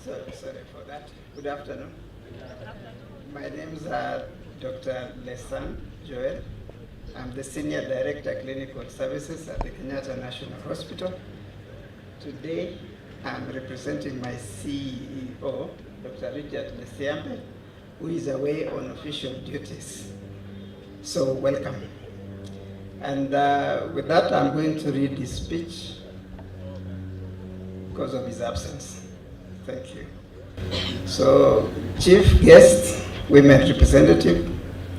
Sorry for that. Good afternoon. My name is Dr. Lesan Joel. I'm the Senior Director Clinical Services at the Kenyatta National Hospital. Today, I'm representing my CEO, Dr. Richard Lesiambe, who is away on official duties. So, welcome. And with that, I'm going to read his speech because of his absence. Thank you. So, Chief Guest, Women Representative,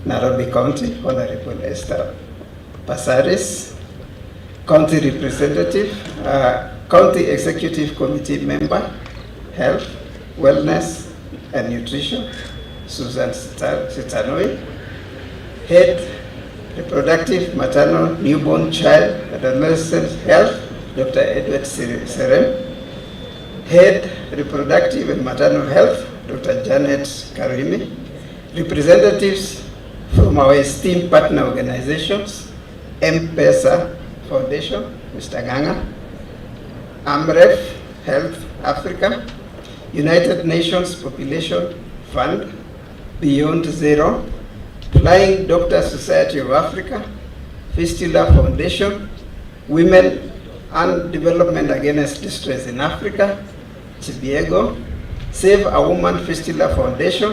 Nairobi County, Honorable Esther Pasaris, County Representative, County Executive Committee Member, Health, Wellness and Nutrition, Susan Sitanoi, Head, Reproductive, Maternal, Newborn, Child, and Adolescent Health, Dr. Edward Serem, Head, Reproductive and Maternal Health, Dr. Janet Karimi, representatives from our esteemed partner organizations, M-Pesa Foundation, Mr. Ganga, AMREF Health Africa, United Nations Population Fund, Beyond Zero, Flying Doctor Society of Africa, Fistula Foundation, Women and Development Against Distress in Africa, Chibiego, Save a Woman Fistula Foundation,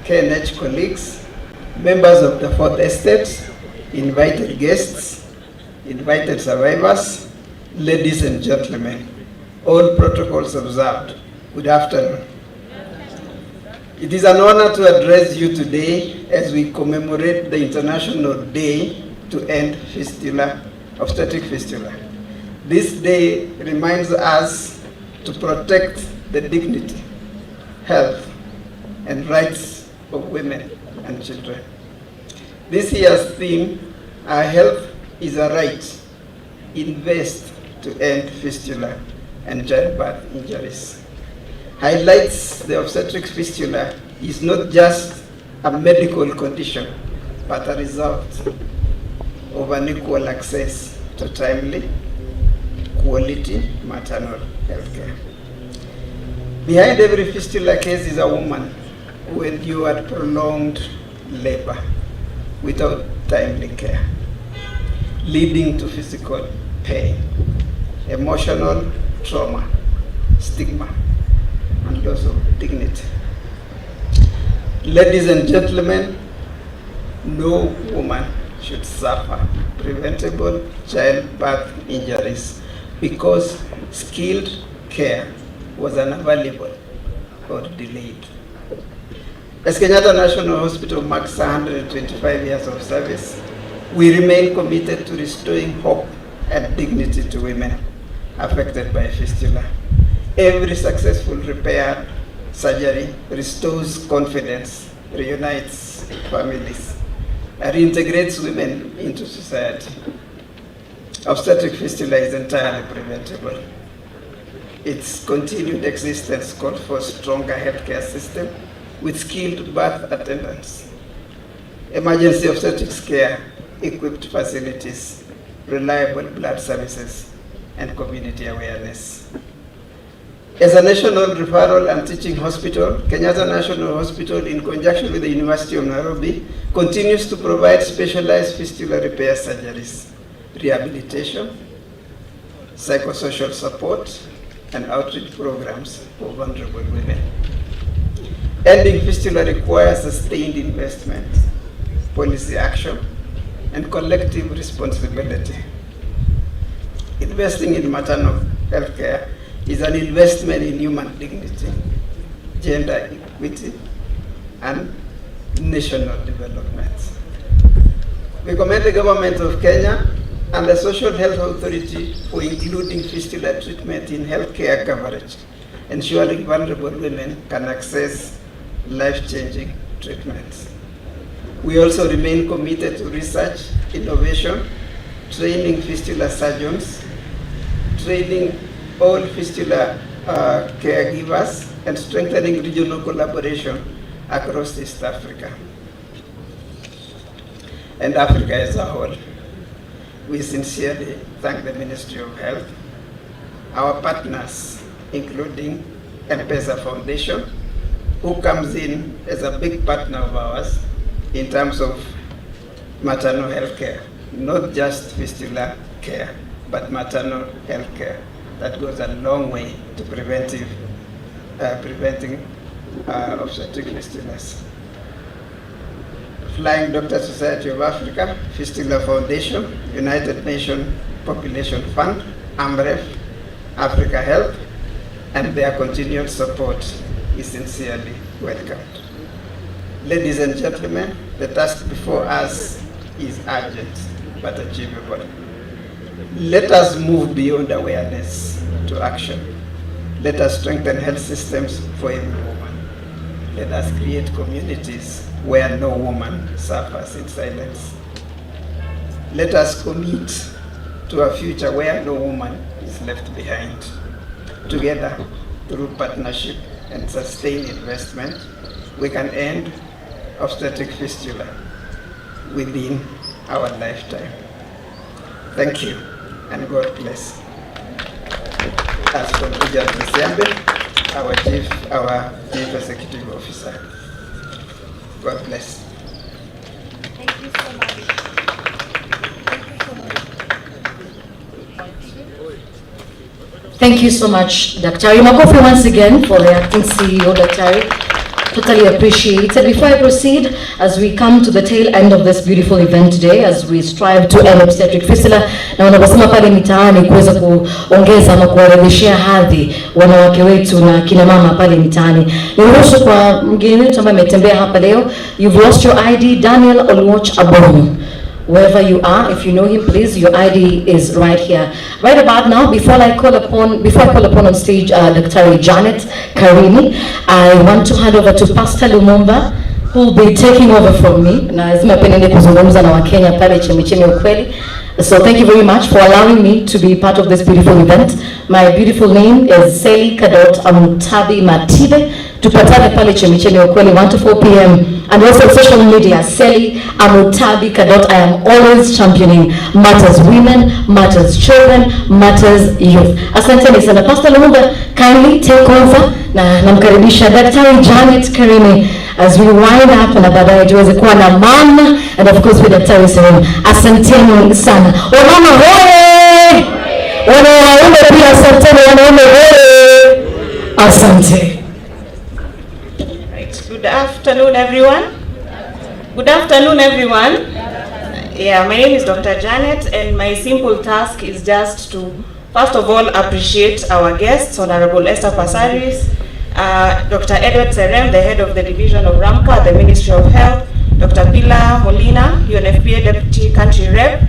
KNH colleagues, members of the Fourth Estate, invited guests, invited survivors, ladies and gentlemen, all protocols observed. Good afternoon. It is an honor to address you today as we commemorate the International Day to End Fistula, Obstetric Fistula. This day reminds us to protect the dignity, health, and rights of women and children. This year's theme, Our Health is a Right, Invest to End Fistula and Childbirth Injuries, highlights the obstetric fistula is not just a medical condition, but a result of unequal access to timely, quality maternal health care. Behind every fistula case is a woman who endured prolonged labor without timely care, leading to physical pain, emotional trauma, stigma, and loss of dignity. Ladies and gentlemen, no woman should suffer preventable childbirth injuries because skilled care was unavailable or delayed. As Kenyatta National Hospital marks 125 years of service, we remain committed to restoring hope and dignity to women affected by fistula. Every successful repair surgery restores confidence, reunites families, and reintegrates women into society. Obstetric fistula is entirely preventable. Its continued existence calls for a stronger healthcare system with skilled birth attendants, emergency obstetrics care, equipped facilities, reliable blood services, and community awareness. As a national referral and teaching hospital, Kenyatta National Hospital, in conjunction with the University of Nairobi, continues to provide specialized fistula repair surgeries, rehabilitation, psychosocial support, and outreach programs for vulnerable women. Ending fistula requires sustained investment, policy action, and collective responsibility. Investing in maternal health care is an investment in human dignity, gender equity, and national development. We commend the government of Kenya and the Social Health Authority for including fistula treatment in healthcare coverage, ensuring vulnerable women can access life-changing treatments. We also remain committed to research, innovation, training fistula surgeons, training all fistula caregivers, and strengthening regional collaboration across East Africa and Africa as a whole. We sincerely thank the Ministry of Health, our partners, including M-Pesa Foundation, who comes in as a big partner of ours in terms of maternal health care, not just fistula care, but maternal health care. That goes a long way to preventing obstetric fistulas. Flying Doctor Society of Africa, Fistula Foundation, United Nations Population Fund, AMREF, Africa Health, and their continued support is sincerely welcomed. Ladies and gentlemen, the task before us is urgent but achievable. Let us move beyond awareness to action. Let us strengthen health systems for every woman. Let us create communities where no woman suffers in silence. Let us commit to a future where no woman is left behind. Together, through partnership and sustained investment, we can end obstetric fistula within our lifetime. Thank you, and God bless. As for Ujat Msiambe, our Chief Executive Officer. God bless. Thank you so much. Thank you so much, Daktari. Makofi once again for the acting CEO, Daktari. Totally appreciated. Before I proceed, as we come to the tail end of this beautiful event today, as we strive to end obstetric fistula, na wanaposema pale mitaani kuweza kuongeza ama kuwarejeshea hadhi wanawake wetu na kina mama pale mitaani. Niruhusu kwa mgeni wetu ambaye ametembea hapa leo. You've lost your ID, Daniel Olwoch Abomu. Wherever you are, if you know him, please, your ID is right here. Right about now, before I call upon on stage Dr. Janet Karimi, I want to hand over to Pastor Lumumba, who will be taking over from me. Na lazima penende kuzungumza na Wakenya pale chemichemi ukweli. So thank you very much for allowing me to be part of this beautiful event. My beautiful name is Seli Kadot Amutabi Matibe. Tupatane pale chemichemi ukweli 1 to 4 p.m. and also social media, Seli Amutabi Kadot. I am always championing matters women, matters children, matters youth. Asanteni sana. Pastor Lumumba, kindly take over. Na namkaribisha Daktari Janet Karimi as we wind up na baadaye tuweze kuwa na mama and of course with Daktari Serem. Asanteni sana. Wamama hoye! Wanaume pia asanteni, wanaume hoye! Asante. Good afternoon, everyone. Good afternoon, everyone. Yeah, my name is Dr. Janet, and my simple task is just to, first of all, appreciate our guests, Honorable Esther Passaris, Dr. Edward Serem, the head of the division of RAMCA, the Ministry of Health, Dr. Pilar Molina, UNFPA Deputy Country Rep,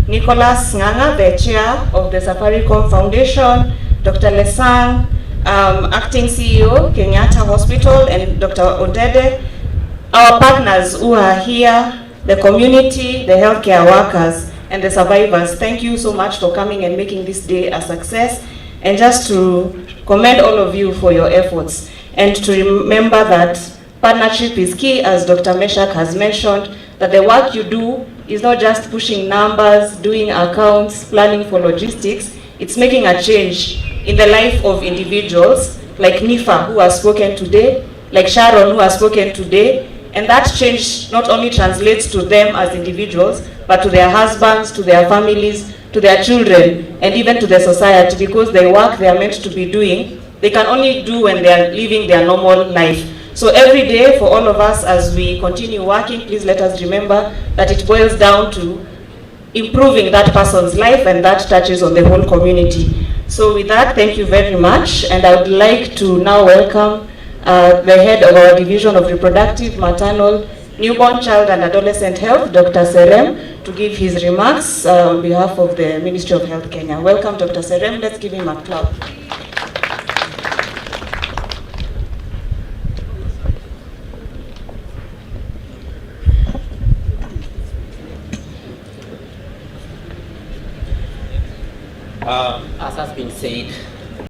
Nicholas Nganga, the chair of the Safaricom Foundation, Dr. Lesang, acting CEO, Kenyatta Hospital, and Dr. Odede, our partners who are here, the community, the healthcare workers, and the survivors. Thank you so much for coming and making this day a success. And just to commend all of you for your efforts. And to remember that partnership is key, as Dr. Meshak has mentioned, that the work you do is not just pushing numbers, doing accounts, planning for logistics. It's making a change in the life of individuals, like Nifa, who has spoken today, like Sharon, who has spoken today, and that change not only translates to them as individuals, but to their husbands, to their families, to their children, and even to the society, because the work they are meant to be doing, they can only do when they are living their normal life. So every day, for all of us, as we continue working, please let us remember that it boils down to improving that person's life, and that touches on the whole community. So with that, thank you very much, and I would like to now welcome the head of our Division of Reproductive, Maternal, Newborn, Child and Adolescent Health, Dr. Serem, to give his remarks on behalf of the Ministry of Health Kenya. Welcome, Dr. Serem. Let's give him a clap. As has been said,